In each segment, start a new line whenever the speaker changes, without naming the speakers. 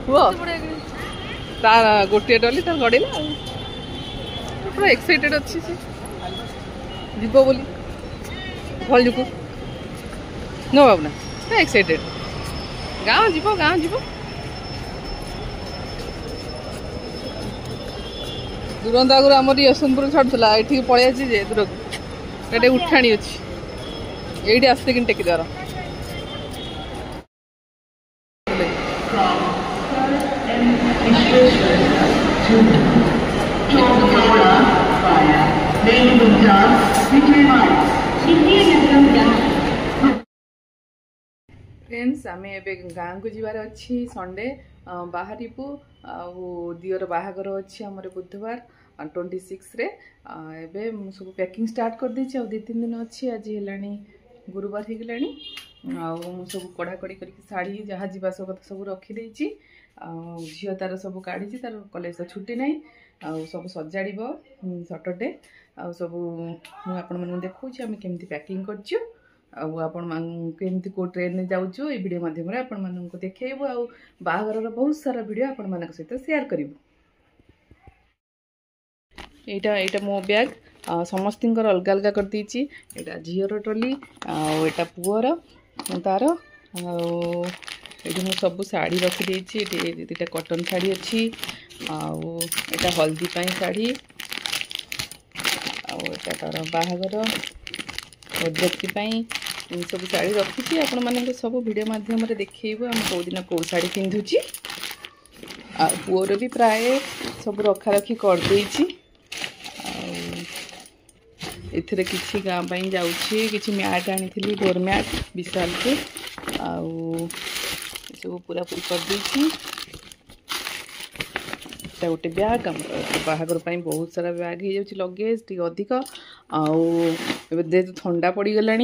हुआ तार गोटे डली तार गड़ेला पूरा एक्साइटेड अच्छी से जीव बोली भल जुकु नो बाबूना एक्साइटेड गाँव जीव दुरंत आगुरी आमर यशवंतपुर छाड़ूला ये पलि जे दूर को उठाणी अच्छी ये आसते कि टेकिदार फ्रेंड्स आम ए गाँव को जीवार अच्छी संडे बाहर दियर बाहागर अच्छी आम बुधवार 26 रे एबे सब पैकिंग स्टार्ट कर देछि 2-3 दिन अच्छी आज है गुरुवार हो गलानी सब कड़ा कड़ी करके साड़ी जहाँ जीवा सब सब रखीदे झील तार सब काढ़ी तार कॉलेज तो छुट्टी ना सब सजाड़ सैटरडे आ सब मुझे देखा आम केमती पैकिंग करमती को ट्रेन में जाऊँ ये वीडियो माध्यम आपण देखू आ बाहागर बहुत सारा वीडियो आपण सहित शेयर करूँ। यहाँ मो बैग समस्त अलग अलग कर देछि एटा झीर ट्रॉली आटा पुअर तार ये सब शाढ़ी रखीदे दुटा कॉटन शाढ़ी अच्छी आटा हल्दी शाढ़ी आटा तार बाहागर बरजाती सब शाढ़ी रखी आपण माने सब वीडियो माध्यम देखो आम कौ दिन कौ शाढ़ी पिंधुची पुअर भी प्राय सब रखा रखी करदे एथिरे किछि गाँ पाई जाउछि किछि मैट आनी डोर मैट विशाल के आउ सब पूरा पूरी कर देछि गोटे ब्याग बाहागर बहुत सारा ब्याग हो जाउछि लगेज टी अधिक जेहेतु ठंडा पड़गला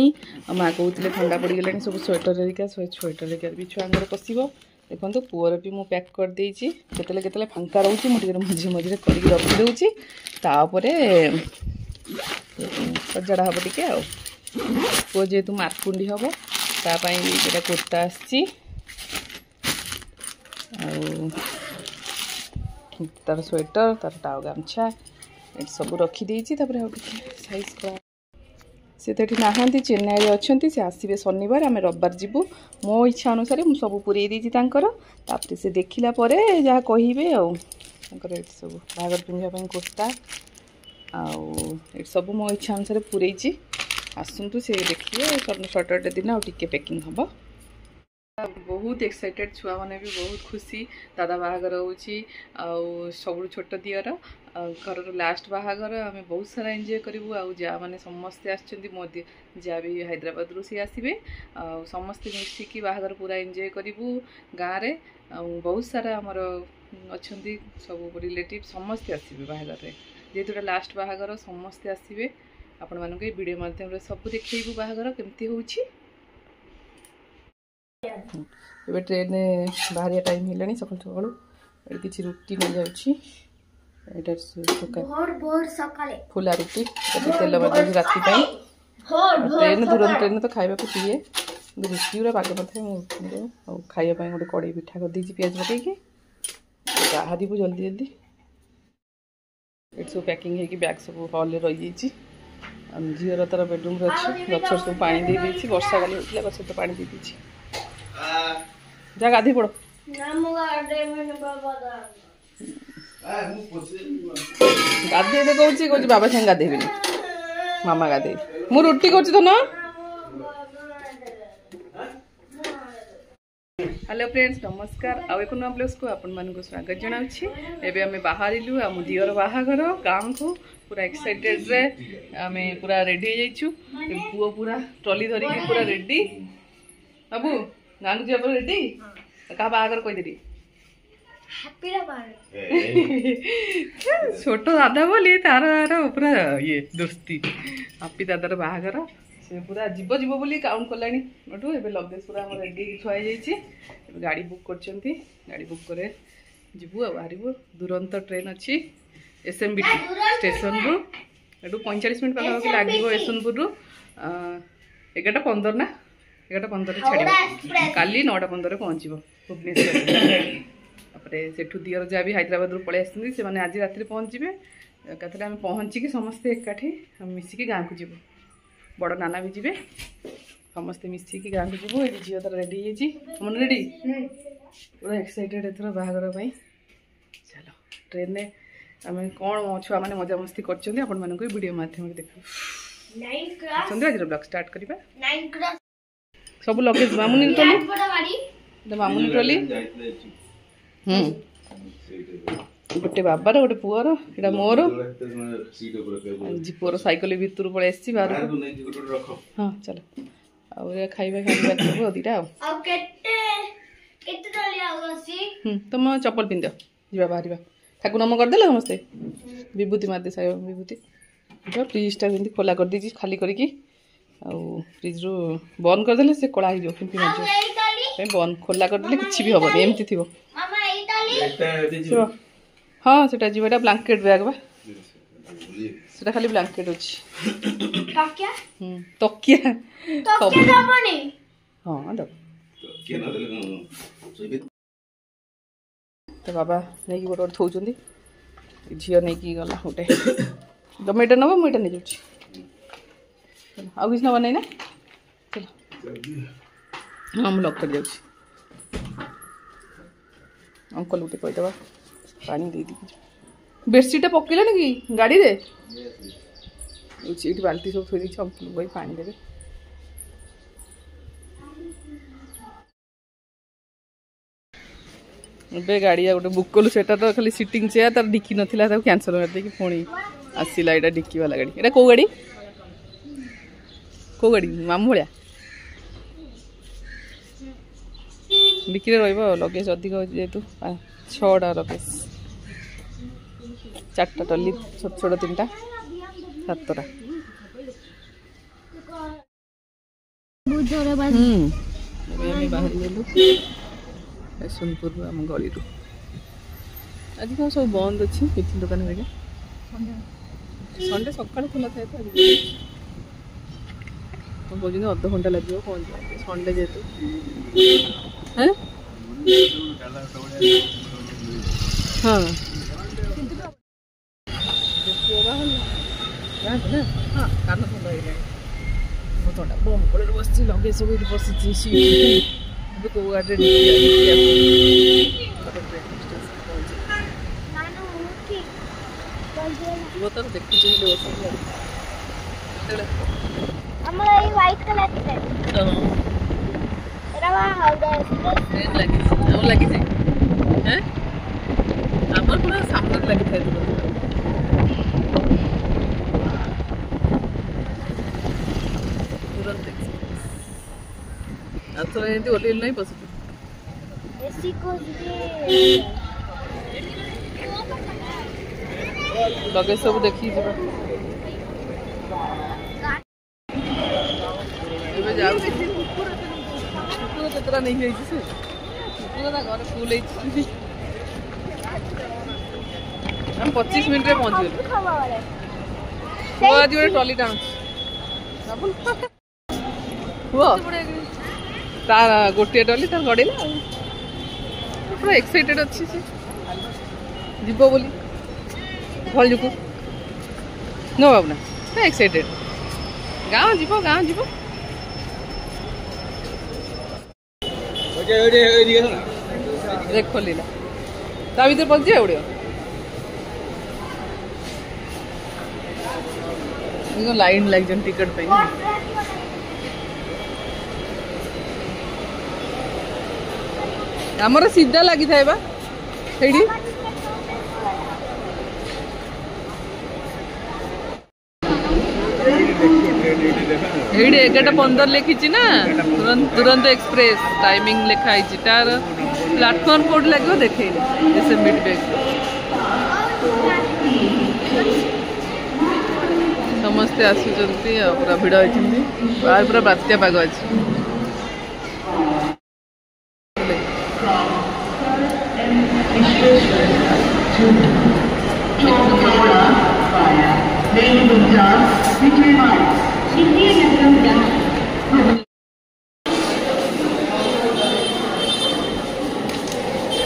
माँ कहते ठंडा पड़गला सब स्वेटर हेरिका भी छुआंर पशो देखो पुअर भी मुझे पैक कर देछि केतले फांका रोचे मुझे मझे मझे कर रखीदे तापर सजाड़ा हम टे पु जेहेतु मारकुंडी हम तापाई ये कुर्ता आसी तार स्वेटर तार टाउ गामछा ये सब रखीदे साइज कर से तो नहांती चेन्नई अच्छा से आसवे शनिवार आम रविवार जीवु मो इच्छा अनुसार मुझे सब पूरे देती से देखला जहाँ कहे आर सब बाहागर पिंधा कुर्ता सब मो इच्छा अनुसार पूरे आसतु से देखिए सैटरडे दिन आउ टिके पैकिंग हम बहुत एक्साइटेड छुआ मैंने भी बहुत खुशी दादा बाहागर हो सब छोट दियर घर लास्ट बाहागर आम बहुत सारा एंजॉय करूँ आउ जा मैंने समस्ते आसछंती मो जा भी हैदराबाद रू सी आसवे समस्ते मिसिकी बाहागर पूरा एंजॉय करूँ गाँव रे बहुत सारा आमर अच्छा सब रिलेटिव समस्ते आसवे बाहागर जेहेतु लास्ट बाहागर समस्ते आसवे आपण मानक वीडियो माध्यम सब देखू बाहागर केमती होउछि ये ट्रेन बाहर टाइम है सकाल सकाल किसी रुटी मिल जाऊँगी फुला रुटी तेल राति ट्रेन दूर ट्रेन तो खावा दिए रुटी गुरा बाग नए खावाई गोटे कड़े पिठा कर दी पिज पकईकि बाहर जल्दी जल्दी ये सब पैकिंग है बैग सब हॉल रही झीर तार बेडरूम अच्छी गचर सब पा दे वर्षा काली होता गच तो पा दे जा गाधे पड़ गाधे दे कहूँ बाबा सागे गाधेबी मामा गाधे मु रुटी कर तो ना। हेलो फ्रेंड्स नमस्कार आउ एक नुआ ब्लॉग्स को आपण मानक स्वागत जनाऊँगी एबे आम बाहरिलु आम दियर बाहागर गाँव को पूरा एक्साइटेड रे आम पूरा रेडी हो जाइछु पुओ पूरा ट्रॉली धरिकी पूरा रेडी बाबू गाँव को जाब रेडी क्या बाहागर कहीदेली छोट दादा बोली तार पूरा ये दोस्ती हापी दादार बाहागर से पूरा जीव जीव बोली काउंट कलानी एबे लगेज पूरा हम रेडी थुआ जाइए गाड़ी बुक करछंती गाड़ी बुक करे जीवु आ बाहरिबु दुरंत ट्रेन अच्छी एसएमबीटी स्टेशन रु एटू 45 मिनट पाखा लगे यशवंतपुर रु 11:15 ना 11:15 छाड़ काली 9:15 पहुँचब भुवनेश्वर सेठू दियर जहाँ भी हैदराबाद पलि आस आज राति पहुँचे एकाथरे आम पहुँचिकी समस्ते एकाठी मिसिकी गाँव को जीवु बड़ नाना भी जीवे समस्ते मिसिकी गाँव को जीवु ये झील तार रेडी हो मन रेडी पूरा एक्साइटेड एथर बाहागर चलो ट्रेन में आम कौन छुआ मैंने मजा मस्ती कर वीडियो माध्यम देखो आज ब्लॉग स्टार्ट करवा सब लगेज मामुनी ट्रॉली मामुनी ट्रॉली गोटे बाबार गोटे पुअर एटा मोर पुअर साइकेल भीतर पलि आसी बाहर हाँ चलो आ खाଇବା खाଇବା दीटा तुम चप्पल पिंध जा बाहर ठाकुर नम करदे समस्ते विभूति मारदे साई विभूति फ्रिजटा जमी खोला कर दी खाली करके फ्रिज रू बंद करदे से कला हो फिंपी मार बंद खोला करदे कि भी हेनी एमती थी हाँ सेटा जीवा ब्लैंकेट बैग बा सेटा खाली ब्लैंकेट अछि तकिया हाँ दब तो बाबा नहीं गोटे गोटे थोचंदी झील नहीं गला गोटे तुम ये नब मुझे नहीं जाऊँ आउ किसी नब ना चलो हाँ मुझे लक कर जाऊँ अंकल गोटे कहीदेवा पानी दे दी बेडसीटा पकेलानी कि गाड़ी रे ये बाल्टी सब थोड़ी अंकल भाई पानी देवे ए गाड़ी गोटे बुक कलु से तो खाली सिटिंग चेयर तार डिक्की नाला कैंसल करदे पुणी आसला यहाँ डिक्की वाला गाड़ी एटा कौ गाड़ी कौ गाड़ी मामू भाया डिक्की लगेज अधिक जेहेतु 6टा लगेज 4टा टली छोट छोट 3टा 7टा बाहर सोनपुर आम गली आज कौन सब बंद अच्छी मिथिल दुकान में संडे सकाल खोला था तो कौन अध घंटा लगे पहुँच संडे जेहेतु हाँ हाँ कान थंडा बम कड़े बस लगे सब ये बसी कौ गाड़ी तर देखुचे लगी आमर पूरा सामने लगी था तुरंत आथर एमती ओल्ल नहीं बस लगे सब देखी केतरा नहीं से घर फुल हम 25 मिनट में पहुँच गए आज गोटे ट्रॉली टाणु तार गोटे ट्रॉली तार गड़ेला पूरा एक्साइटेड अच्छी से जीव बोली भल जुकु नो बाबूना एक्साइटेड गाँव जीव देख खोल ता भर पहुँच जाए उड़े लाइन लग टिकट पे आमर सीधा लगी था बा सेठी ये 11:15 लिखी ना तुरंत एक्सप्रेस टाइमिंग लिखाई तार प्लाटफॉर्म कोड लगे देखे जैसे मिड बैग समस्ते आसुचंती पूरा भिड़ होती बाहर पूरा बात्या पाग अच्छी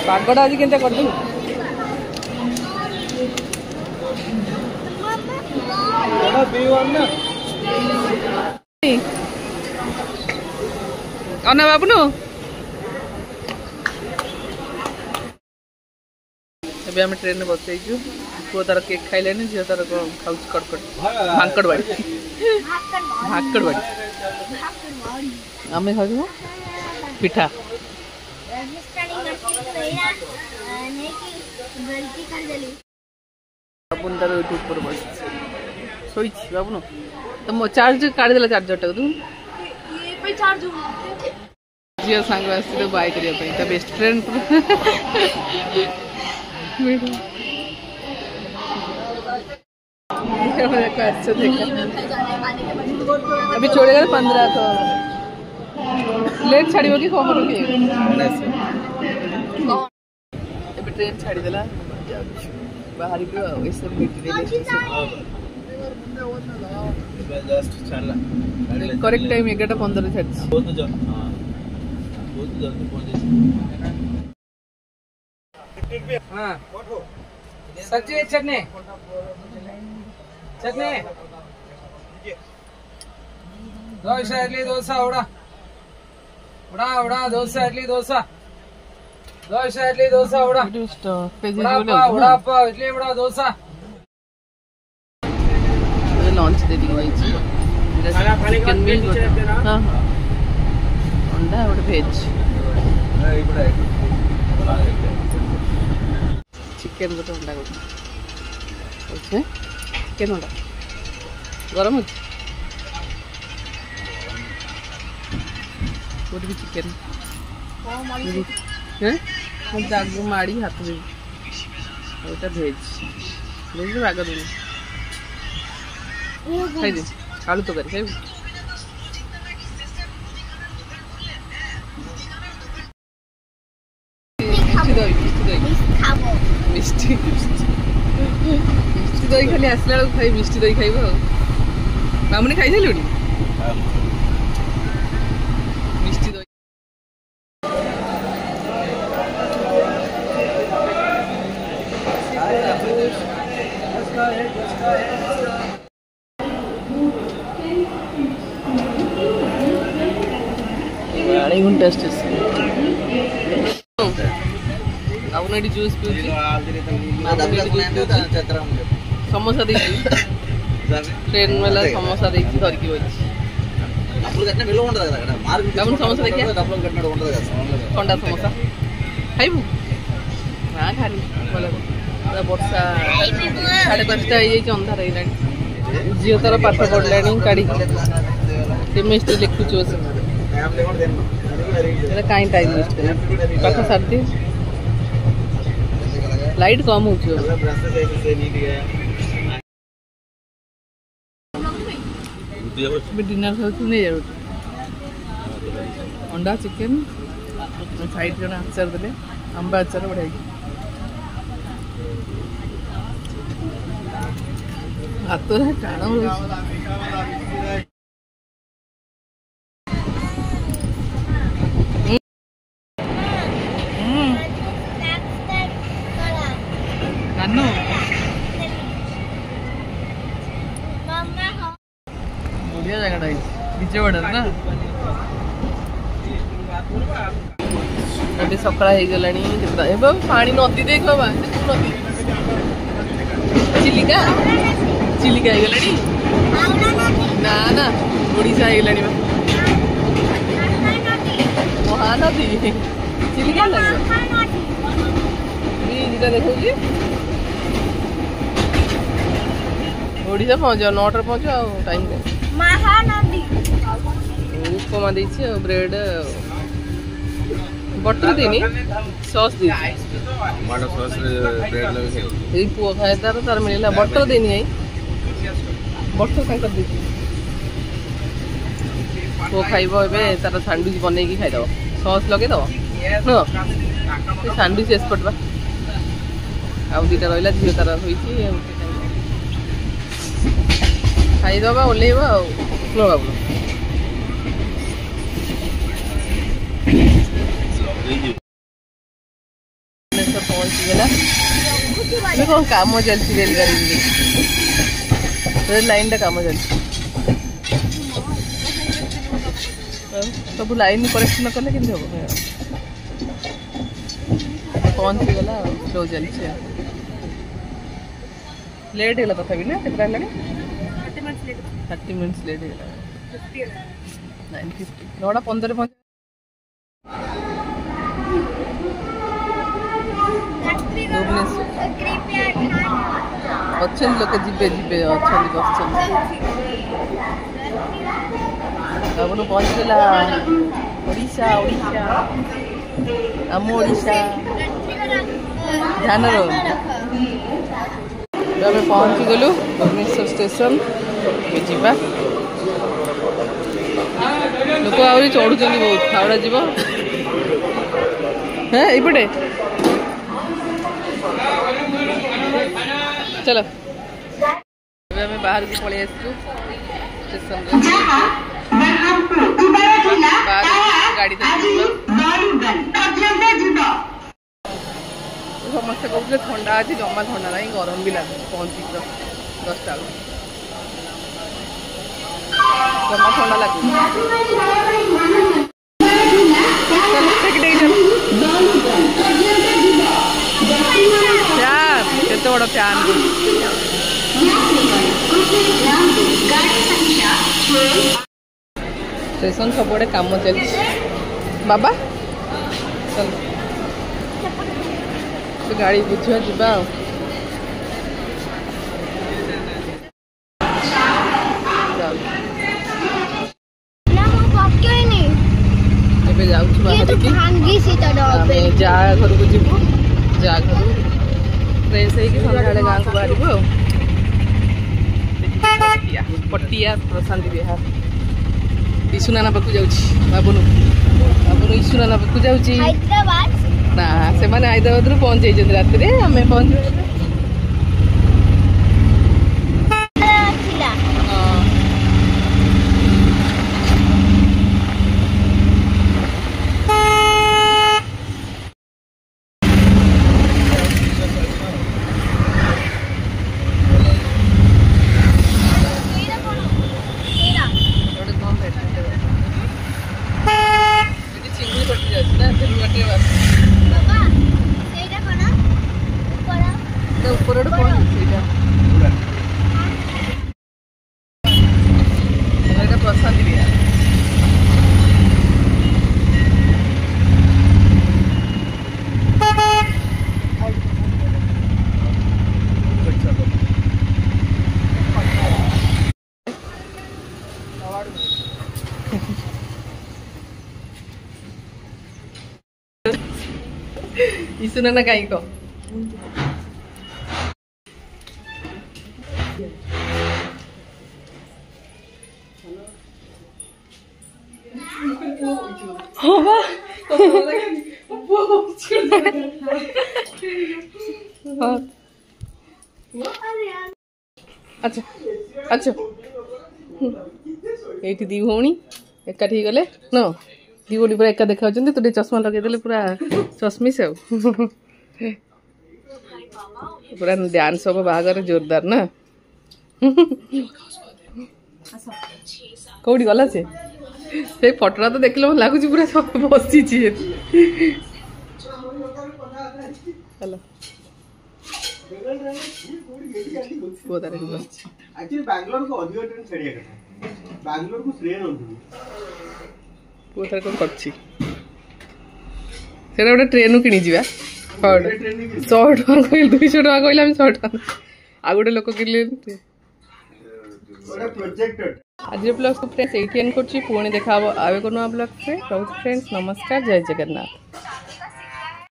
ପାଗଟା ଆଜି କେମିତି କରିଦେବୁ ଅନା ବାବୁନୁ ଏବେ ଆମେ ଟ୍ରେନରେ ବସିଯାଇଛୁ ପୁଅ ତାର କେକ୍ ଖାଇଲାନି ଝିଅ ତାର ଖାଉଛି କଟକଟ ଭାଙ୍କଡ଼ବାଡ଼ି ଭାଙ୍କଡ଼ବାଡ଼ି ଆମେ ଖାଉଛୁ ପିଠା ବାବୁନ ତାର ଏଇଠି ଉପରେ ବସିଛି ଶୋଇଛି ବାବୁନ ତ ମୋ ଚାର୍ଜ କାଢ଼ିଦେଲା ଚାର୍ଜରଟାକୁ ତୁ ଝିଅ ସାଙ୍ଗ ଆସିଛି ବାଇ କରିବା ପାଇଁ ତା ବେଷ୍ଟ ଫ୍ରେଣ୍ଡ अच्छा देखा अभी छोड़ेगा 15 तो लेट छाड़िबो कि कम कि अभी ट्रेन छाड़ी देला बाहर को ऐसे मीट रेलवे स्टेशन जस्ट छाड़ला करेक्ट टाइम 11:15 छाड़ी बहुत जल्दी पहुंचे हां सच्ची चटनी चटनी दोसा इडली दोसा उड़ा उड़ा उड़ा दोसा इडली दोसा दोसा इडली दोसा उड़ा उड़ा पाव इडली उड़ा दोसा लॉन्च दे दी भाई चिकन भी हां अंडा और वेज चिकन गोटे अंडा गोटे चिकन अंडा गरम हो गोटे भी चिकन जाग माड़ी हाथ देवी गोटा भेज भेज राग दूनी खाई दे आलू तो करी खाइबू मिष्टी दही खाली आसला बेलू खाई मिष्टी दही खाइब मामुनी खाई सारे मिष्टी दही घंटा स्टेशन అవునడి జ్యూస్ పీచి సమోసా ଦେଇଛି ట్రైన్ మేళ సమోసా ଦେଇଛି ଧରିକି వచ్చి అప్పుడు కట్టిన విలువ ఉండదు కదా అక్కడ మార్కెట్ డబుల్ సమోసా देखिए డబుల్ కట్టినట్టు ఉండదు కదా కొండ సమోసా ଖାଇବୁ ନା ଖାଲି ଭଲ ବର୍ଷା 5:30 ହେଇଯାଇଛି ଅନ୍ଧାର ହେଇଲାଣି ଝିଅ ତାର ପାଠ ପଢିଲାଣି କାଢିକି କେମିଷ୍ଟ୍ରି ଲେଖୁଛି ବସି କାହିଁ ଟାଇମ୍ ୱେଷ୍ଟ କରିବା ପାଠ ସାରିଦିଏ लाइट कम हो डिनर नहीं जाऊ अंडा चिकेन साइड जन आचार देले अंबा आचार बढ़ाई हाथ टाण बढ़िया जगह बीचे बड़ा ना अभी सकाळ हो गला पानी नदी देख नदी चिलिका चिलिका हो गला ना ना ओडिशा हो गला महानदी चिलिका लगे देखो ओडिशा पहुंच 9 पहुंच टाइम महानदी उपमा देछि ब्रेड बटर देनी सॉस दी टमाटो सॉस ब्रेड लगे ए पुओ खाए तार मिलला बटर देनी आई बटर का कर देछि पुओ खाइबो एबे तार सैंडविच बनै की खाइ दो सॉस लगे दो नो सैंडविच एक्सपर्ट बा आ दीटा रहला झियो तार होईछि खाई दबा ओलेबा बाबू पहुँचीगला कौन कम चलती रेलगाड़ी रेल लाइन कम चलती सब लाइन करेक्शन कले कि हम पहुँचीगला स्लो चलती लेट है तथापि ना के 30 मिनट्स लेट है 9:50 9:15 पहुँच अच्छा लोग जीवे जीवे अच्छा बस पहुँचला ओडिशा ओडिशा आम ओडिशा ध्यान रहे पहुँची गलु भुवनेश्वर स्टेशन जा लोक आहरी चढ़ुं बहुत हावड़ा जीव है ये चलो आम बाहर को पलि स्टेशन गाड़ी समस्त कहते ठंडा अच्छे जमा ठंडा ना गरम भी लगे पहुँची 10टा जमा ठंडा लगे केते बड़ फैन स्टेशन सब काम चलती बाबा चल गाड़ी बुझा जा जा घर को जीव जा घर फ्रेश होगा गाँव को बाहर पटिया प्रशांत विहार ईशु नाना पाक जाऊँगी बाबुनु बाबुनु ईशु नाना पाक जाऊँगी ना से हैदराबाद रु पहुँच जाइए रात आम पहुँच प्रशांत विहार ईशु नाना कहीं को अच्छा अच्छा ये दी भौणी एकाठी गले न दी भौणी पूरा एका देखा तू चश्मा लगे पूरा चश्मी से पूरा डांस हम बाहर जोरदार ना कौटी गला से फटोटा तो देखले मतलब लगुच पूरा सब बसी हेलो
एक्चुअली बैंगलोर को अधिक ट्रेन छड़िया कथा बैंगलोर को ट्रेन होती
पुओ तार कोन करछि सेरा गोटे ट्रेन किनी जिबा 100 टका कहल 200 टका कहल हम 100 टका आ गोटे लोक किले
प्रोजेक्ट
आज ब्लॉग को फ्रेंड्स एटीएन करछि पुणी देखा आवे कोनो ब्लॉग से बहुत फ्रेंड्स नमस्कार जय जगन्नाथ।